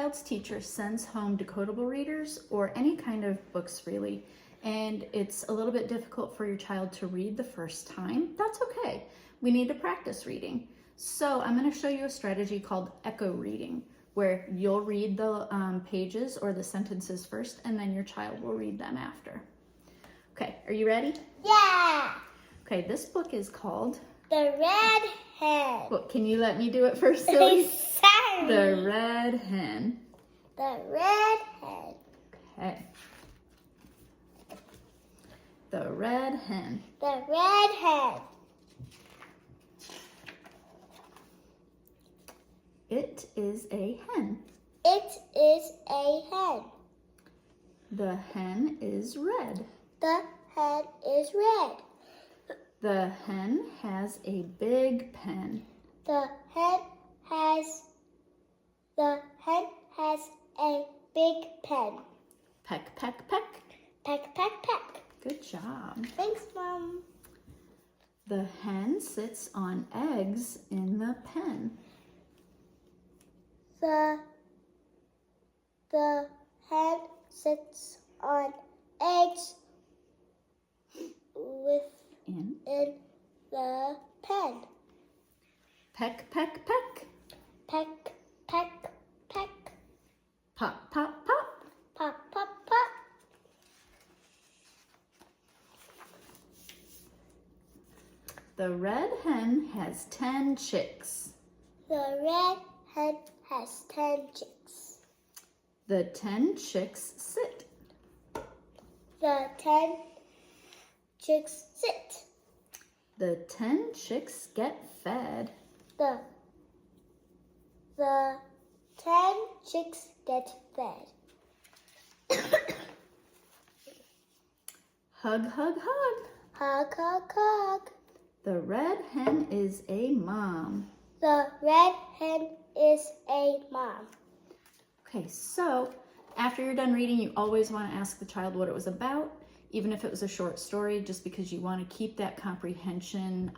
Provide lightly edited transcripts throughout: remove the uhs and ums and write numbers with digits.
child's teacher sends home decodable readers or any kind of books really, and it's a little bit difficult for your child to read the first time, that's okay. We need to practice reading. So I'm going to show you a strategy called echo reading, where you'll read the pages or the sentences first, and then your child will read them after. Okay, are you ready? Yeah. Okay, this book is called The Red Hen. Well, can you let me do it first, Silly? Sorry. The Red Hen. The Red Hen. Okay. The Red Hen. The Red Hen. It is a hen. It is a hen. The hen is red. The hen is red. The hen has a big pen. The hen has a big pen. Peck, peck, peck. Peck, peck, peck. Good job. Thanks, Mom. The hen sits on eggs in the pen. The hen sits on eggs within the pen. Peck, peck, peck. Peck, peck, peck. Pop, pop, pop. Pop, pop, pop. The red hen has 10 chicks. The red hen has 10 chicks. The 10 chicks sit. The 10 chicks sit. The 10 chicks get fed. The 10 chicks get fed. Hug, hug, hug. Hug, hug, hug. The red hen is a mom. The red hen is a mom. Okay, so after you're done reading, you always want to ask the child what it was about, even if it was a short story, just because you want to keep that comprehension.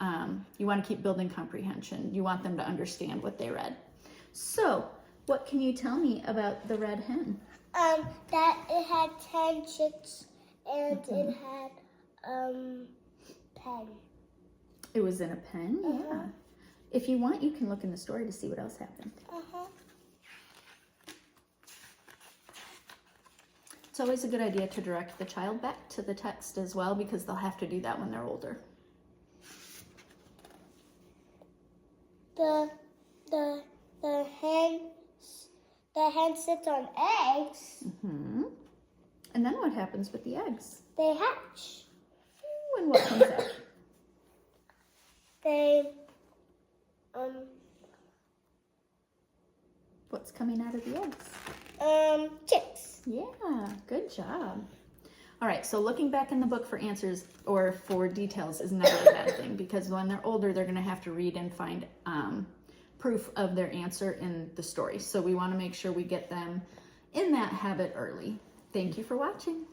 You want to keep building comprehension. You want them to understand what they read. So, what can you tell me about the red hen? That it had 10 chicks and it had pen. It was in a pen, yeah. If you want, you can look in the story to see what else happened. It's always a good idea to direct the child back to the text as well, because they'll have to do that when they're older. The hen sits on eggs. And then what happens with the eggs? They hatch. Ooh, and what comes out? They What's coming out of the eggs? chicks. Yeah, good job. All right, so looking back in the book for answers or for details is never a bad thing, because when they're older, they're going to have to read and find proof of their answer in the story. So we want to make sure we get them in that habit early. Thank you for watching.